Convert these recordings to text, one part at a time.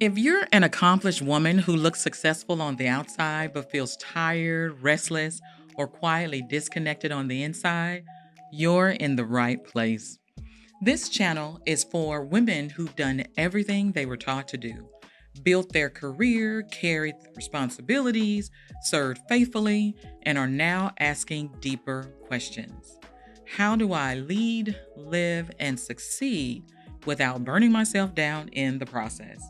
If you're an accomplished woman who looks successful on the outside but feels tired, restless, or quietly disconnected on the inside, you're in the right place. This channel is for women who've done everything they were taught to do, built their career, carried responsibilities, served faithfully, and are now asking deeper questions. How do I lead, live, and succeed without burning myself down in the process?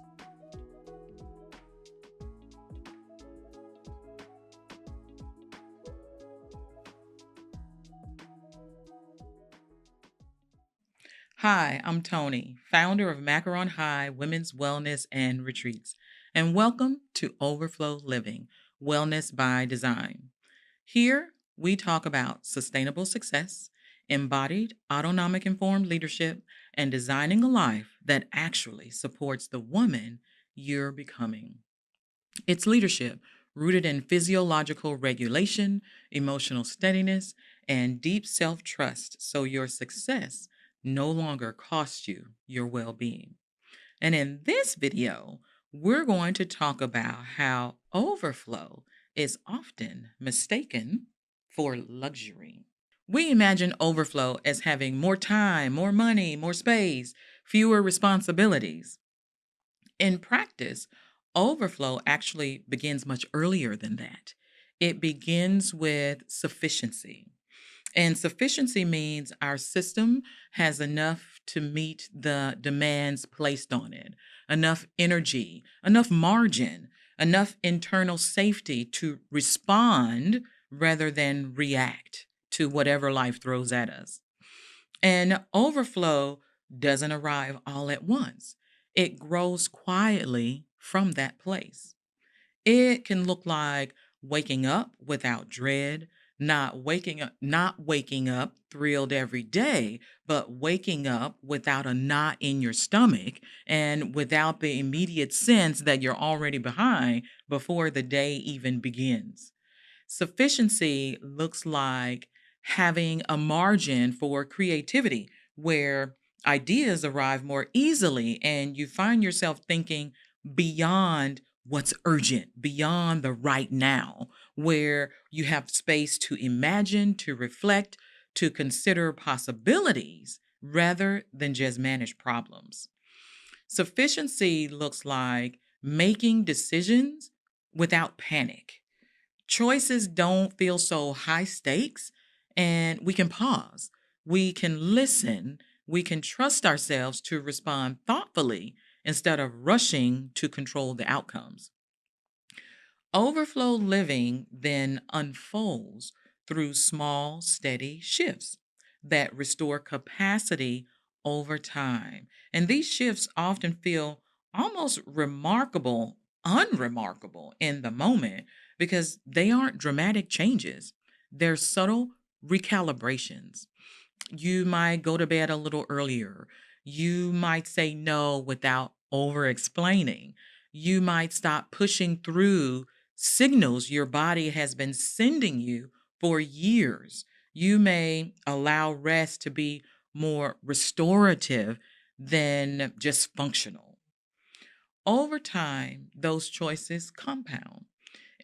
Hi, I'm Tony, founder of Macaron High Women's Wellness and Retreats, and welcome to Overflow Living Wellness by Design. Here, we talk about sustainable success, embodied autonomic informed leadership, and designing a life that actually supports the woman you're becoming. It's leadership rooted in physiological regulation, emotional steadiness, and deep self trust so your success no longer costs you your well being. And in this video, we're going to talk about how overflow is often mistaken for luxury. We imagine overflow as having more time, more money, more space, fewer responsibilities. In practice, overflow actually begins much earlier than that. It begins with sufficiency. And sufficiency means our system has enough to meet the demands placed on it, enough energy, enough margin, enough internal safety to respond rather than react to whatever life throws at us. And overflow doesn't arrive all at once. It grows quietly from that place. It can look like waking up without dread, not waking up thrilled every day, but waking up without a knot in your stomach and without the immediate sense that you're already behind before the day even begins. Sufficiency looks like having a margin for creativity where ideas arrive more easily and you find yourself thinking beyond what's urgent, beyond the right now, where you have space to imagine, to reflect, to consider possibilities rather than just manage problems. Sufficiency looks like making decisions without panic. Choices don't feel so high stakes, and we can pause. We can listen. We can trust ourselves to respond thoughtfully instead of rushing to control the outcomes. Overflow living then unfolds through small, steady shifts that restore capacity over time. And these shifts often feel almost unremarkable in the moment because they aren't dramatic changes. They're subtle recalibrations. You might go to bed a little earlier. You might say no without over explaining. You might stop pushing through signals your body has been sending you for years. You may allow rest to be more restorative than just functional. Over time, those choices compound.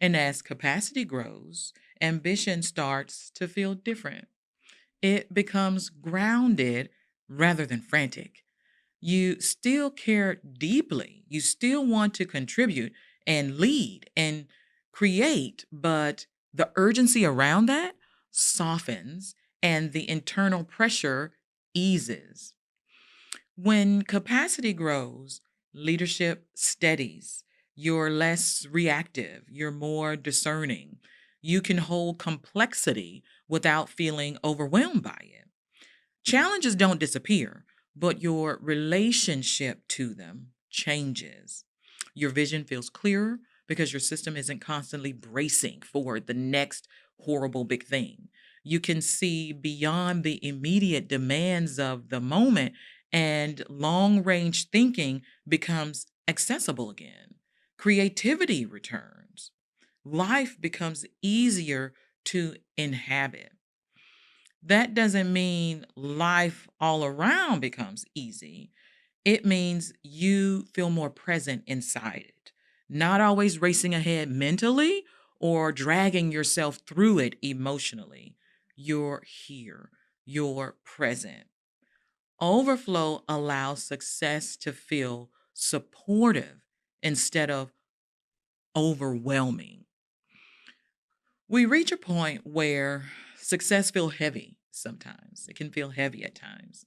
And as capacity grows, ambition starts to feel different. It becomes grounded rather than frantic. You still care deeply. You still want to contribute and lead and create, but the urgency around that softens and the internal pressure eases. When capacity grows, leadership steadies. You're less reactive, you're more discerning. You can hold complexity without feeling overwhelmed by it. Challenges don't disappear, but your relationship to them changes. Your vision feels clearer because your system isn't constantly bracing for the next horrible big thing. You can see beyond the immediate demands of the moment, and long range thinking becomes accessible again. Creativity returns. Life becomes easier to inhabit. That doesn't mean life all around becomes easy. It means you feel more present inside it, not always racing ahead mentally or dragging yourself through it emotionally. You're here, you're present. Overflow allows success to feel supportive instead of overwhelming. We reach a point where success feels heavy sometimes. It can feel heavy at times.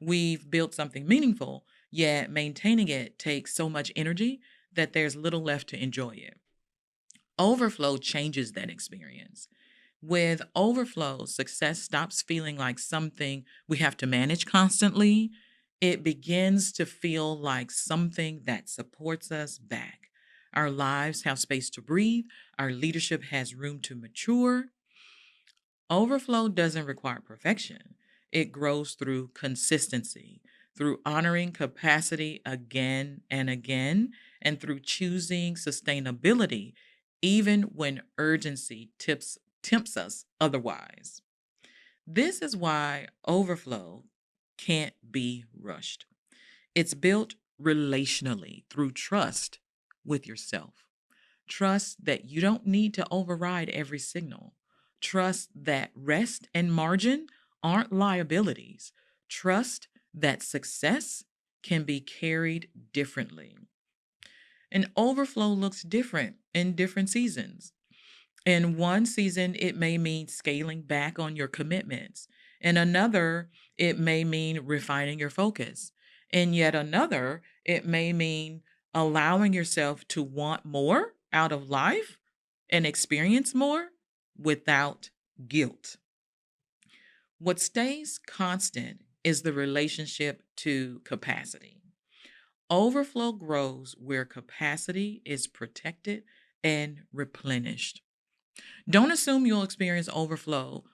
We've built something meaningful, yet maintaining it takes so much energy that there's little left to enjoy it. Overflow changes that experience. With overflow, success stops feeling like something we have to manage constantly. It begins to feel like something that supports us back. Our lives have space to breathe, our leadership has room to mature. Overflow doesn't require perfection. It grows through consistency, through honoring capacity again and again, and through choosing sustainability, even when urgency tempts us otherwise. This is why overflow can't be rushed. It's built relationally through trust with yourself. Trust that you don't need to override every signal. Trust that rest and margin aren't liabilities. Trust that success can be carried differently. An overflow looks different in different seasons. In one season, it may mean scaling back on your commitments. In another, it may mean refining your focus. In yet another, it may mean allowing yourself to want more out of life and experience more without guilt. What stays constant is the relationship to capacity. Overflow grows where capacity is protected and replenished. Don't assume you'll experience overflow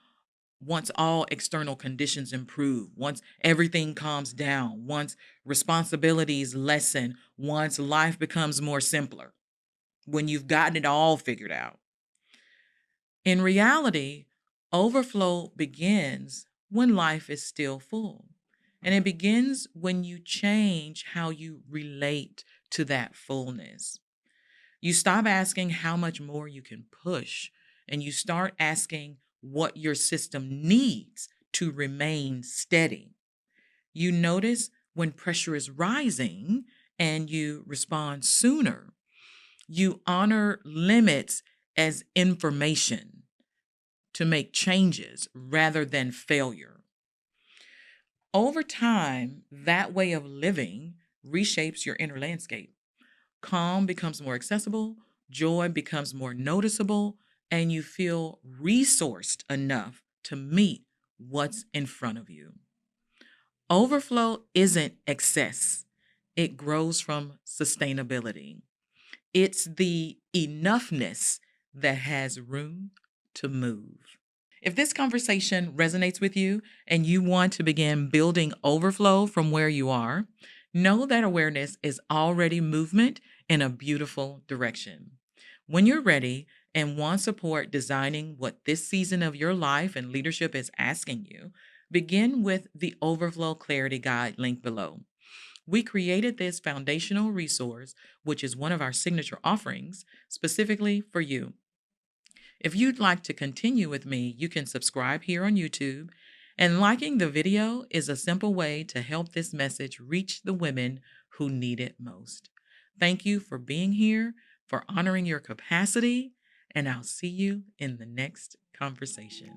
once all external conditions improve, once everything calms down, once responsibilities lessen, once life becomes more simpler, when you've gotten it all figured out. In reality, overflow begins when life is still full. And it begins when you change how you relate to that fullness. You stop asking how much more you can push, and you start asking what your system needs to remain steady. You notice when pressure is rising and you respond sooner. You honor limits as information to make changes rather than failure. Over time, that way of living reshapes your inner landscape. Calm becomes more accessible, joy becomes more noticeable, and you feel resourced enough to meet what's in front of you. Overflow isn't excess, it grows from sustainability. It's the enoughness that has room to move. If this conversation resonates with you and you want to begin building overflow from where you are, know that awareness is already movement in a beautiful direction. When you're ready and want support designing what this season of your life and leadership is asking you, begin with the Overflow Clarity Guide link below. We created this foundational resource, which is one of our signature offerings, specifically for you. If you'd like to continue with me, you can subscribe here on YouTube. And liking the video is a simple way to help this message reach the women who need it most. Thank you for being here, for honoring your capacity, and I'll see you in the next conversation.